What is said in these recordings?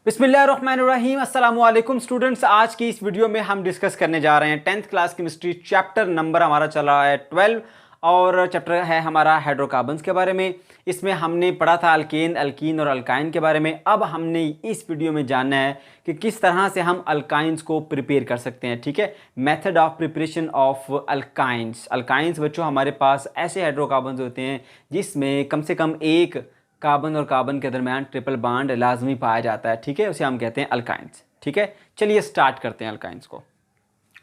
बिस्मिल्लाहिर्रहमानिर्रहीम अस्सलाम वालेकुम स्टूडेंट्स। आज की इस वीडियो में हम डिस्कस करने जा रहे हैं 10th class chemistry chapter number हमारा चल रहा है 12 और चैप्टर है हमारा हाइड्रोकार्बन्स के बारे में। इसमें हमने पढ़ा था अल्केन, अल्कीन और अल्काइन के बारे में। अब हमने इस वीडियो में जानना है कि किस तरह से हम अल्काइंस को प्रिपेयर कर सकते हैं। ठीक है, method of preparation of alkynes. Alkynes बच्चों हमारे पास ऐसे हाइड्रोकार्बन्स होते हैं जिसमें कम से कम एक कार्बन और कार्बन के दरमियान ट्रिपल बॉन्ड लाजमी पाया जाता है। ठीक है, उसे हम कहते हैं अल्काइंस। ठीक है, चलिए स्टार्ट करते हैं अल्काइंस को।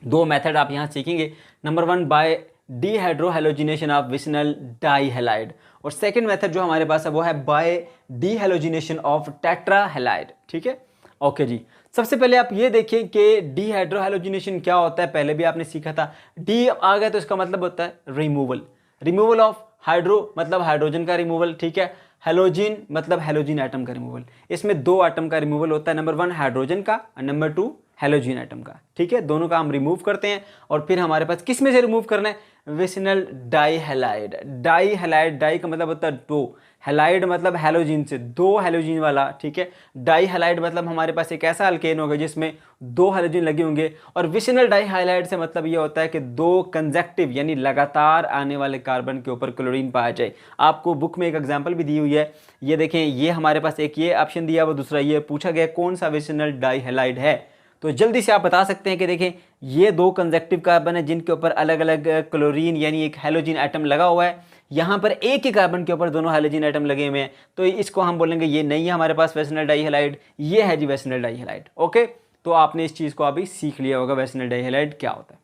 दो मेथड आप यहाँ सीखेंगे। नंबर 1 बाय डीहाइड्रोहैलोजिनेशन ऑफ विसिनल डाईहैलाइड, और सेकंड मेथड जो हमारे पास है वो है बाय डीहाइड्रोजिनेशन ऑफ टेट्राहैलाइड। ठीक है, ओके जी। सबसे पहले आप ये देखिए कि डीहाइड्रोहैलोजिनेशन क्या होता है, पहले भी आपने सीखा था। डी आ गया तो इसका मतलब होता है रिमूवल। रिमूवल ऑफ हाइड्रो मतलब हाइड्रोजन का रिमूवल। ठीक है, हेलोजिन मतलब हेलोजिन एटम का रिमूवल। इसमें दो एटम का रिमूवल होता है, नंबर 1 हाइड्रोजन का और नंबर 2 हेलोजिन एटम का। ठीक है, दोनों का हम रिमूव करते हैं और फिर हमारे पास किस में से रिमूव करना है, विसिनल डाईहैलाइड। डाईहैलाइड, डाई का मतलब होता है दो, हैलाइड मतलब हेलोजिन से, दो हेलोजिन वाला। ठीक है, डाईहैलाइड मतलब हमारे पास एक ऐसा अल्केन होगा जिसमें दो हेलोजिन लगे होंगे। और विसिनल डाईहैलाइड से मतलब ये होता है कि दो कंजेक्टिव यानी लगातार आने वाले कार्बन के ऊपर क्लोरीन पाया जाए। आपको बुक में एक एग्जांपल भी दी हुई है, ये देखें। ये हमारे पास एक ये ऑप्शन दिया हुआ, दूसरा ये पूछा गया कौन सा विसिनल डाईहैलाइड है। तो जल्दी से आप बता सकते हैं कि देखें ये दो कंजेक्टिव कार्बन है जिनके ऊपर अलग अलग क्लोरीन यानी एक हेलोजिन एटम लगा हुआ है। यहाँ पर एक ही कार्बन के ऊपर दोनों हेलोजिन एटम लगे हुए हैं, तो इसको हम बोलेंगे ये नहीं है हमारे पास विसिनल डाईहैलाइड, ये है जी विसिनल डाईहैलाइड। ओके, तो आपने इस चीज़ को अभी सीख लिया होगा विसिनल डाईहैलाइड क्या होता है।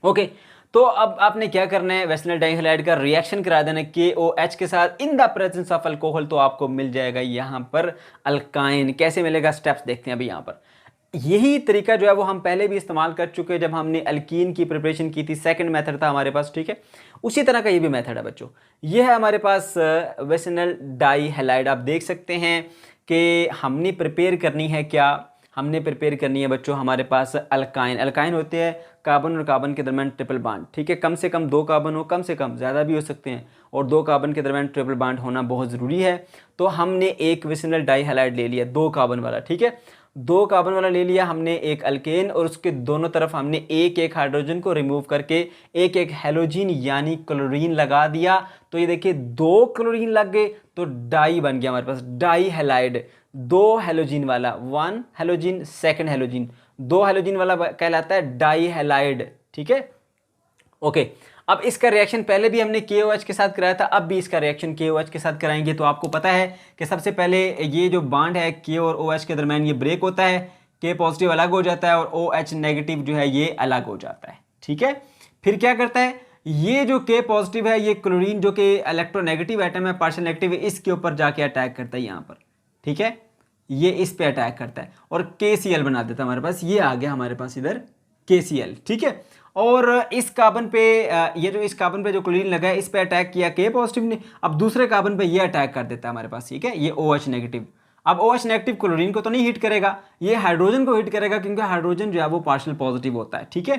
ओके, तो अब आपने क्या करना है, विसिनल डाईहैलाइड का रिएक्शन करा देना KOH के साथ in the presence of alcohol, तो आपको मिल जाएगा यहाँ पर अल्काइन। कैसे मिलेगा, स्टेप्स देखते हैं अभी। यहाँ पर यही तरीका जो है वो हम पहले भी इस्तेमाल कर चुके हैं जब हमने अल्कीन की प्रिपरेशन की थी। सेकंड मेथड था हमारे पास। ठीक है, उसी तरह का ये भी मेथड है बच्चों। ये है हमारे पास विसिनल डाईहैलाइड। आप देख सकते हैं कि हमने प्रिपेयर करनी है क्या, हमने प्रिपेयर करनी है बच्चों हमारे पास अल्काइन। अल्काइन होते हैं कार्बन और कार्बन के दरमियान ट्रिपल बॉन्ड। ठीक है, कम से कम दो कार्बन हो, कम से कम, ज़्यादा भी हो सकते हैं, और दो कार्बन के दरमियान ट्रिपल बॉन्ड होना बहुत ज़रूरी है। तो हमने एक विसिनल डाईहैलाइड ले लिया, दो कार्बन वाला। ठीक है, दो कार्बन वाला ले लिया हमने एक अल्केन, और उसके दोनों तरफ हमने एक एक हाइड्रोजन को रिमूव करके एक एक हेलोजिन यानी क्लोरीन लगा दिया। तो ये देखिए दो क्लोरीन लग गए तो डाई बन गया हमारे पास, डाई हैलाइड। दो हेलोजिन वाला, वन हेलोजिन सेकंड हेलोजिन, दो हेलोजिन वाला कहलाता है डाई हैलाइड। ठीक है, ओके। अब इसका रिएक्शन पहले भी हमने KOH के साथ कराया था, अब भी इसका रिएक्शन KOH के साथ कराएंगे। तो आपको पता है कि सबसे पहले ये जो बॉन्ड है K और OH के दरमियान ये ब्रेक होता है, K पॉजिटिव अलग हो जाता है और OH नेगेटिव जो है ये अलग हो जाता है। ठीक है, फिर क्या करता है, ये जो K पॉजिटिव है ये क्लोरीन जो कि इलेक्ट्रोनेगेटिव एटम है, पार्शियल नेगेटिव है, इसके ऊपर जाके अटैक करता है यहाँ पर। ठीक है, ये इस पे अटैक करता है और KCl बना देता है हमारे पास। ये आ गया हमारे पास इधर KCl। ठीक है, और इस कार्बन पे ये जो इस कार्बन पे जो क्लोरीन लगा है इस पे अटैक किया K पॉजिटिव ने, अब दूसरे कार्बन पे ये अटैक कर देता है हमारे पास। ठीक है, ये OH नेगेटिव। अब OH नेगेटिव क्लोरीन को तो नहीं हिट करेगा, ये हाइड्रोजन को हिट करेगा, क्योंकि हाइड्रोजन जो है वो पार्शियल पॉजिटिव होता है। ठीक है,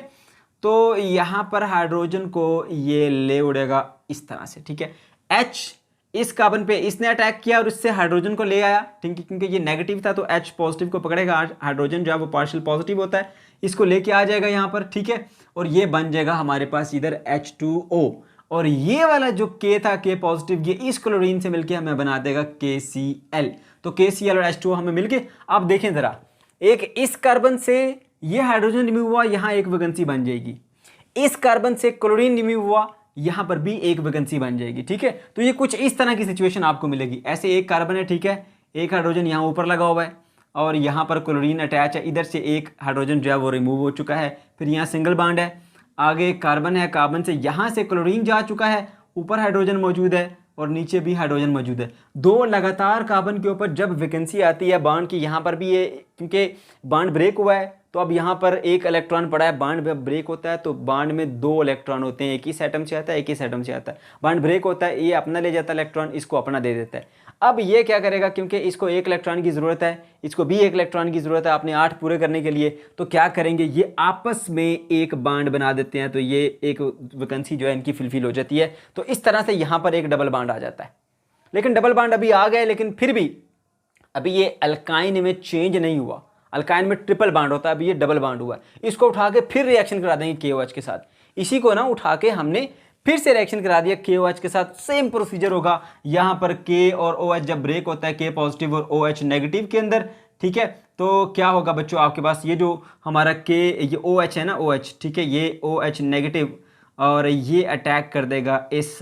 तो यहाँ पर हाइड्रोजन को ये ले उड़ेगा इस तरह से। ठीक है, H इस कार्बन पे इसने अटैक किया और इससे हाइड्रोजन को ले आया। ठीक है, क्योंकि ये नेगेटिव था तो H पॉजिटिव को पकड़ेगा, हाइड्रोजन जो है वो पार्शियल पॉजिटिव होता है, इसको लेके आ जाएगा यहाँ पर। ठीक है, और ये बन जाएगा हमारे पास इधर H2O, और ये वाला जो K था K पॉजिटिव, ये इस क्लोरीन से मिलके हमें बना देगा KCl। तो KCl और H2O हमें मिलके, आप देखें जरा, एक इस कार्बन से ये हाइड्रोजन रिमूव हुआ, यहाँ एक वैकेंसी बन जाएगी। इस कार्बन से क्लोरीन रिमूव हुआ, यहाँ पर भी एक वैकेंसी बन जाएगी। ठीक है, तो ये कुछ इस तरह की सिचुएशन आपको मिलेगी। ऐसे एक कार्बन है, ठीक है, एक हाइड्रोजन यहाँ ऊपर लगा हुआ है और यहाँ पर क्लोरीन अटैच है, इधर से एक हाइड्रोजन जो है वो रिमूव हो चुका है, फिर यहाँ सिंगल बॉन्ड है, आगे कार्बन है, कार्बन से यहाँ से क्लोरीन जा चुका है, ऊपर हाइड्रोजन मौजूद है और नीचे भी हाइड्रोजन मौजूद है। दो लगातार कार्बन के ऊपर जब वैकेंसी आती है बॉन्ड की, यहाँ पर भी ये क्योंकि बॉन्ड ब्रेक हुआ है तो अब यहाँ पर एक इलेक्ट्रॉन पड़ा है, बॉन्ड ब्रेक होता है तो बॉन्ड में दो इलेक्ट्रॉन होते हैं, एक ही एटम से आता है, एक ही एटम से आता है। बॉन्ड ब्रेक होता है, ये अपना ले जाता है इलेक्ट्रॉन, इसको अपना दे देता है। अब ये क्या करेगा, क्योंकि इसको एक इलेक्ट्रॉन की ज़रूरत है, इसको भी एक इलेक्ट्रॉन की ज़रूरत है अपने 8 पूरे करने के लिए, तो क्या करेंगे, ये आपस में एक बॉन्ड बना देते हैं, तो ये एक वैकेंसी जो है इनकी फिलफिल हो जाती है। तो इस तरह से यहाँ पर एक डबल बॉन्ड आ जाता है। लेकिन डबल बॉन्ड अभी आ गए, लेकिन फिर भी अभी ये अल्काइन में चेंज नहीं हुआ, अल्काइन में ट्रिपल बॉन्ड होता है, अभी ये डबल बॉन्ड हुआ है। इसको उठा के फिर रिएक्शन करा देंगे KOH के साथ। इसी को ना उठा के हमने फिर से रिएक्शन करा दिया KOH के साथ, सेम प्रोसीजर होगा। यहाँ पर K और OH जब ब्रेक होता है K पॉजिटिव और OH नेगेटिव के अंदर, ठीक है, तो क्या होगा बच्चों, आपके पास ये जो हमारा ये OH है ना, OH, ठीक है, ये OH नेगेटिव, और ये अटैक कर देगा इस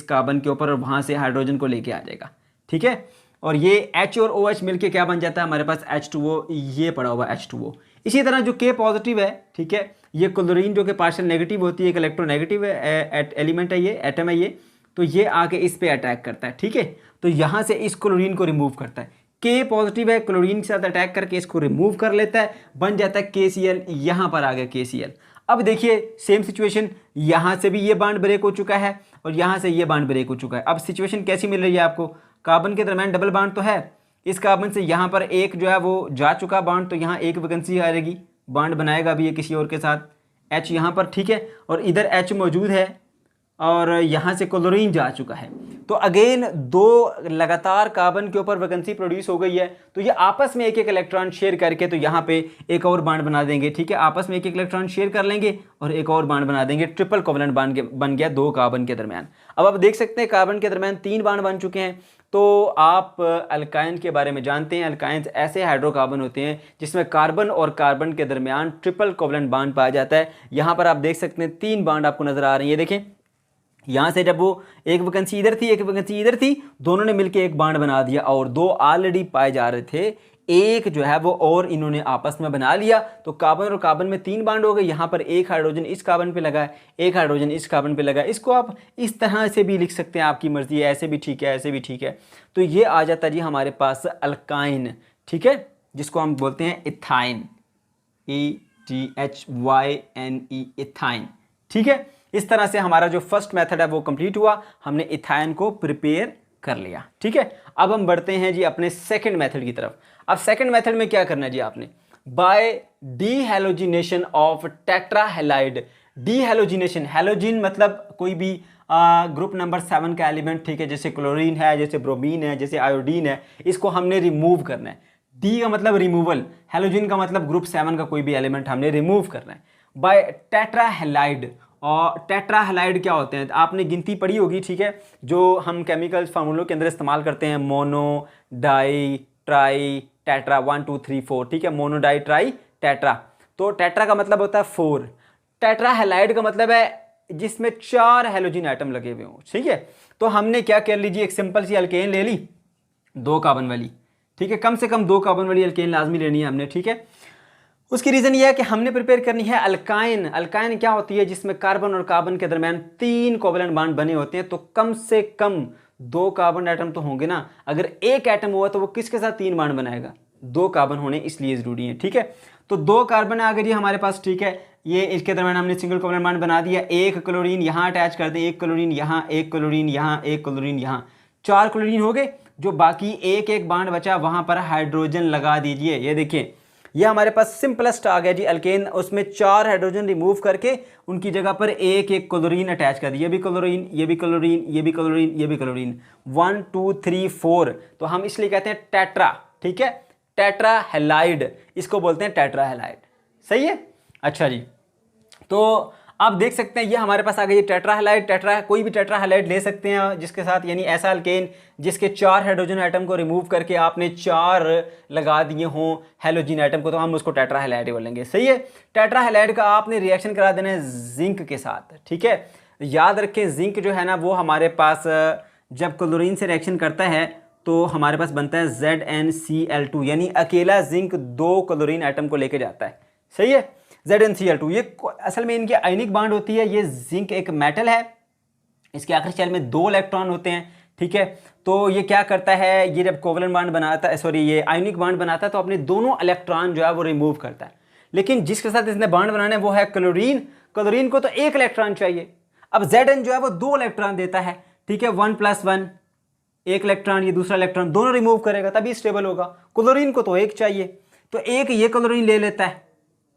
कार्बन के ऊपर और वहाँ से हाइड्रोजन को लेके आ जाएगा, ठीक है। और ये H और OH मिलके क्या बन जाता है हमारे पास, H2O, ये पड़ा हुआ H2O। इसी तरह जो K पॉजिटिव है, ठीक है, ये क्लोरीन जो कि पार्शियल नेगेटिव होती है, एक इलेक्ट्रोनेगेटिव एलिमेंट है, ये एटम है ये, तो ये आके इस पे अटैक करता है, ठीक है। तो यहाँ से इस क्लोरीन को रिमूव करता है, K पॉजिटिव है, क्लोरीन के साथ अटैक करके इसको रिमूव कर लेता है, बन जाता है KCl, यहाँ पर आ गया KCl। अब देखिए सेम सिचुएशन, यहाँ से भी ये बॉन्ड ब्रेक हो चुका है और यहाँ से ये बॉन्ड ब्रेक हो चुका है। अब सिचुएशन कैसी मिल रही है आपको, कार्बन के दरम्यान डबल बॉन्ड तो है, इस कार्बन से यहाँ पर एक जो है वो जा चुका बॉन्ड, तो यहाँ एक वैकेंसी आ जाएगी, बॉन्ड बनाएगा अभी ये किसी और के साथ, H यहाँ पर, ठीक है, और इधर H मौजूद है और यहाँ से क्लोरीन जा चुका है। तो अगेन दो लगातार कार्बन के ऊपर वैकेंसी प्रोड्यूस हो गई है, तो ये आपस में एक एक इलेक्ट्रॉन शेयर करके तो यहाँ पे एक और बॉन्ड बना देंगे, ठीक है, आपस में एक एक इलेक्ट्रॉन शेयर कर लेंगे और एक और बॉन्ड बना देंगे, ट्रिपल कोवलेंट बॉन्ड बन गया दो कार्बन के दरमियान। अब आप देख सकते हैं कार्बन के दरमियान 3 बॉन्ड बन चुके हैं। तो आप अल्काइन के बारे में जानते हैं, अल्काइंस ऐसे हाइड्रोकार्बन होते हैं जिसमें कार्बन और कार्बन के दरमियान ट्रिपल कोवलेंट बॉन्ड पाया जाता है। यहाँ पर आप देख सकते हैं 3 बॉन्ड आपको नजर आ रही है, देखें यहाँ से जब वो एक वैकेंसी इधर थी एक वैकेंसी इधर थी, दोनों ने मिलकर एक बॉन्ड बना दिया और 2 ऑलरेडी पाए जा रहे थे, एक जो है वो और इन्होंने आपस में बना लिया, तो कार्बन और कार्बन में 3 बॉन्ड हो गए। यहाँ पर एक हाइड्रोजन इस कार्बन पे लगा है, एक हाइड्रोजन इस कार्बन पे लगा है। इसको आप इस तरह से भी लिख सकते हैं, आपकी मर्जी है, ऐसे भी ठीक है, ऐसे भी ठीक है। तो ये आ जाता है जी हमारे पास अल्काइन, ठीक है, जिसको हम बोलते हैं इथाइन, ETHYNE, इथाइन, ठीक है। इस तरह से हमारा जो फर्स्ट मेथड है वो कंप्लीट हुआ, हमने इथाइन को प्रिपेयर कर लिया, ठीक है। अब हम बढ़ते हैं जी अपने सेकंड मेथड की तरफ। अब सेकंड मेथड में क्या करना है जी आपने, बाय डीहेलोजिनेशन ऑफ टेट्राहेलाइड। डीहेलोजिनेशन, हेलोजिन मतलब कोई भी ग्रुप नंबर 7 का एलिमेंट, ठीक है, जैसे क्लोरीन है, जैसे ब्रोमीन है, जैसे आयोडीन है, इसको हमने रिमूव करना है। डी का मतलब रिमूवल, हेलोजिन का मतलब ग्रुप 7 का कोई भी एलिमेंट हमने रिमूव करना है बाय टेट्राहेलाइड। और टेट्राहेलाइड क्या होते हैं, आपने गिनती पढ़ी होगी, ठीक है, जो हम केमिकल फार्मूलों के अंदर इस्तेमाल करते हैं, मोनो, डाई, ट्राई, टेट्रा, 1 2 3 4, ठीक है, मोनो, डाई, ट्राई, टेट्रा। तो टेट्रा का मतलब होता है 4, टेट्राहेलाइड का मतलब है जिसमें 4 हेलोजिन आइटम लगे हुए हों, ठीक है। तो हमने क्या कर लीजिए, एक सिंपल सी अल्केन ले ली, 2 कार्बन वाली, ठीक है, कम से कम 2 कार्बन वाली अल्केन लाजमी लेनी है हमने, ठीक है। उसकी रीज़न ये है कि हमने प्रिपेयर करनी है अल्काइन। अल्काइन क्या होती है, जिसमें कार्बन और कार्बन के दरमियान 3 कोवलेंट बॉन्ड बने होते हैं, तो कम से कम 2 कार्बन एटम तो होंगे ना। अगर एक एटम हुआ तो वो किसके साथ 3 बॉन्ड बनाएगा, 2 कार्बन होने इसलिए ज़रूरी है, ठीक है। तो 2 कार्बन आ गए जी हमारे पास, ठीक है, ये इसके दरमियान हमने सिंगल कोवलेंट बॉन्ड बना दिया। एक क्लोरीन यहाँ अटैच कर दें, एक क्लोरीन यहाँ, एक क्लोरीन यहाँ, एक क्लोरीन यहाँ, 4 क्लोरीन हो गए। जो बाकी एक एक बॉन्ड बचा वहाँ पर हाइड्रोजन लगा दीजिए। ये देखिए ये हमारे पास सिंपलेस्ट आ गया जी अल्केन, उसमें 4 हाइड्रोजन रिमूव करके उनकी जगह पर एक एक क्लोरीन अटैच कर दिया। ये भी क्लोरीन, ये भी क्लोरीन, ये भी क्लोरीन, ये भी क्लोरीन, 1 2 3 4। तो हम इसलिए कहते हैं टेट्रा, ठीक है, टेट्राहेलाइड, इसको बोलते हैं टेट्राहेलाइड, सही है। अच्छा जी, तो आप देख सकते हैं ये हमारे पास आ गई टेट्राहेलाइड। कोई भी टेट्राहेलाइड ले सकते हैं जिसके साथ, यानी ऐसा अल्केन जिसके 4 हाइड्रोजन आइटम को रिमूव करके आपने 4 लगा दिए हों हेलोजिन आइटम को, तो हम उसको टेट्राहेलाइड बोलेंगे, सही है। टेट्राहेलाइड का आपने रिएक्शन करा देना है जिंक के साथ, ठीक है। याद रखें जिंक जो है ना वो हमारे पास जब क्लोरीन से रिएक्शन करता है तो हमारे पास बनता है ZnCl2, यानी अकेला जिंक 2 क्लोरीन आइटम को लेके जाता है, सही है, ZnCl2। ये असल में इनकी आयनिक बॉन्ड होती है। ये जिंक एक मेटल है, इसके आखिरी शेल में 2 इलेक्ट्रॉन होते हैं, ठीक है। तो ये क्या करता है, ये जब कोवलेंट बॉन्ड बनाता है, सॉरी ये आयनिक बॉन्ड बनाता है, तो अपने दोनों इलेक्ट्रॉन जो है वो रिमूव करता है। लेकिन जिसके साथ इसने बॉन्ड बनाना है वो है क्लोरीन। क्लोरीन को तो 1 इलेक्ट्रॉन चाहिए। अब Zn जो है वो 2 इलेक्ट्रॉन देता है, ठीक है, 1 + 1, 1 इलेक्ट्रॉन, ये दूसरा इलेक्ट्रॉन, दोनों रिमूव करेगा तभी स्टेबल होगा। क्लोरीन को तो 1 चाहिए, तो एक ये क्लोरीन ले लेता है,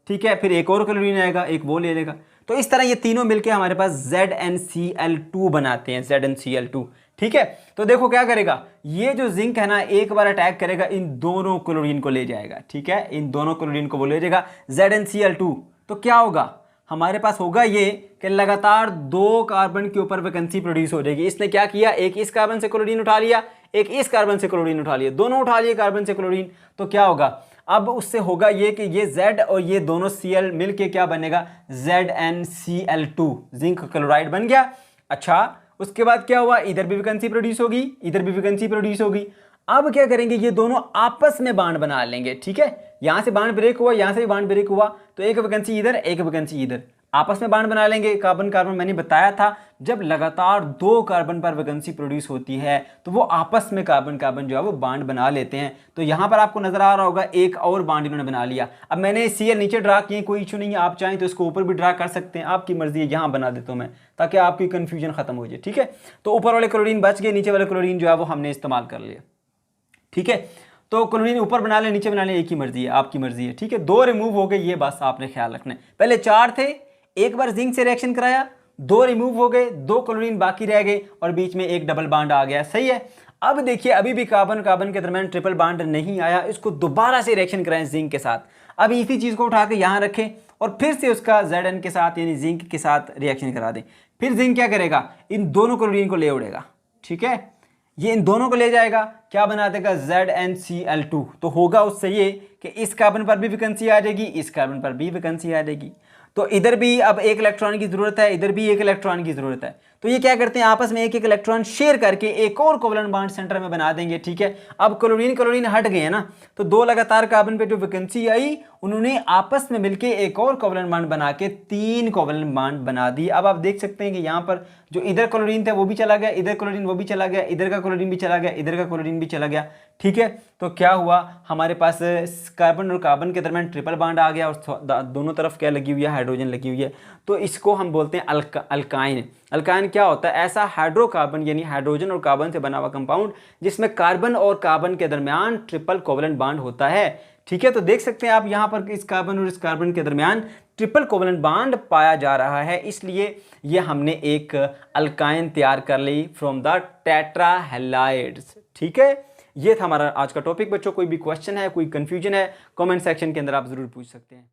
ठीक है, फिर एक और क्लोरीन आएगा, एक वो ले लेगा। तो इस तरह ये तीनों मिलके हमारे पास ZnCl2 बनाते हैं, ZnCl2, ठीक है, तो देखो क्या करेगा, ये जो जिंक है ना एक बार अटैक करेगा, इन दोनों क्लोरीन को ले जाएगा। ठीक है, इन दोनों क्लोरीन को वो ले जाएगा ZnCl2। तो क्या होगा, हमारे पास होगा ये कि लगातार 2 कार्बन के ऊपर वैकेंसी प्रोड्यूस हो जाएगी। इसने क्या किया, एक इस कार्बन से क्लोरीन उठा लिया, एक इस कार्बन से क्लोरीन उठा लिया, दोनों उठा लिए कार्बन से क्लोरीन। तो क्या होगा, अब उससे होगा ये कि ये Z और ये दोनों Cl मिलके क्या बनेगा, ZnCl2, जिंक क्लोराइड बन गया। अच्छा, उसके बाद क्या हुआ, इधर भी वैकेंसी प्रोड्यूस होगी, इधर भी वैकेंसी प्रोड्यूस होगी। अब क्या करेंगे, ये दोनों आपस में बॉन्ड बना लेंगे। ठीक है, यहां से बॉन्ड ब्रेक हुआ, यहां से भी बॉन्ड ब्रेक हुआ, तो एक वैकेंसी इधर, एक वैकेंसी इधर, आपस में बॉन्ड बना लेंगे। कार्बन कार्बन मैंने बताया था, जब लगातार 2 कार्बन पर वैकेंसी प्रोड्यूस होती है तो वो आपस में कार्बन कार्बन जो है वो बॉन्ड बना लेते हैं। तो यहां पर आपको नजर आ रहा होगा एक और बॉन्ड इन्होंने बना लिया। अब मैंने Cl नीचे ड्रा किए, कोई इशू नहीं है, आप चाहें तो इसको ऊपर भी ड्रा कर सकते हैं, आपकी मर्जी है। यहां बना देता हूं मैं ताकि आपकी कंफ्यूजन खत्म हो जाए। ठीक है, तो ऊपर वाले क्लोरीन बच गए, नीचे वाले क्लोरीन जो है वो हमने इस्तेमाल कर लिया। ठीक है, तो क्लोरीन ऊपर बना ले नीचे बना ले, एक ही मर्जी है, आपकी मर्जी है। ठीक है, 2 रिमूव हो गए, ये बस आपने ख्याल रखना है। पहले 4 थे, एक बार जिंक से रिएक्शन कराया, 2 रिमूव हो गए, 2 क्लोरीन बाकी रह गए और बीच में एक डबल बॉन्ड आ गया। सही है, अब देखिए अभी भी कार्बन कार्बन के दरमियान ट्रिपल बॉन्ड नहीं आया, इसको दोबारा से रिएक्शन कराएं जिंक के साथ। अब इसी चीज को उठा के यहां रखें और फिर से उसका Zn के साथ यानी जिंक के साथ रिएक्शन करा दें। फिर जिंक क्या करेगा, इन दोनों क्लोरीन को ले उड़ेगा। ठीक है, ये इन दोनों को ले जाएगा, क्या बना देगा, ZnCl2। तो होगा उससे ये कि इस कार्बन पर भी वैकेंसी आ जाएगी, इस कार्बन पर भी वैकेंसी आ जाएगी। तो इधर भी अब एक इलेक्ट्रॉन की जरूरत है, इधर भी एक इलेक्ट्रॉन की जरूरत है। तो ये क्या करते हैं, आपस में एक एक इलेक्ट्रॉन शेयर करके एक और कोवलेंट बॉन्ड सेंटर में बना देंगे। ठीक है, अब क्लोरीन क्लोरीन हट गए हैं ना, तो 2 लगातार कार्बन पे जो वैकेंसी आई, उन्होंने आपस में मिलके एक और कोवलेंट बॉन्ड बना के 3 कोवलेंट बॉन्ड बना दिए। अब आप देख सकते हैं कि यहाँ पर जो इधर क्लोरीन थे वो भी चला गया, इधर क्लोरीन वो भी चला गया, इधर का क्लोरीन भी चला गया, इधर का क्लोरीन भी चला गया। ठीक है, तो क्या हुआ, हमारे पास कार्बन और कार्बन के दरमियान ट्रिपल बॉन्ड आ गया और दोनों तरफ क्या लगी हुई है, हाइड्रोजन लगी हुई है। तो इसको हम बोलते हैं अल्काइन। अल्काइन क्या होता है, ऐसा हाइड्रोकार्बन यानी हाइड्रोजन और कार्बन से बना हुआ कंपाउंड जिसमें कार्बन और कार्बन के दरमियान ट्रिपल कोवलेंट बॉन्ड होता है। ठीक है, तो देख सकते हैं आप यहाँ पर इस कार्बन और इस कार्बन के दरमियान ट्रिपल कोवलेंट बॉन्ड पाया जा रहा है, इसलिए ये हमने एक अल्काइन तैयार कर ली फ्रॉम द टेट्राहैलाइड्स। ठीक है, ये था हमारा आज का टॉपिक बच्चों। कोई भी क्वेश्चन है, कोई कंफ्यूजन है, कमेंट सेक्शन के अंदर आप जरूर पूछ सकते हैं।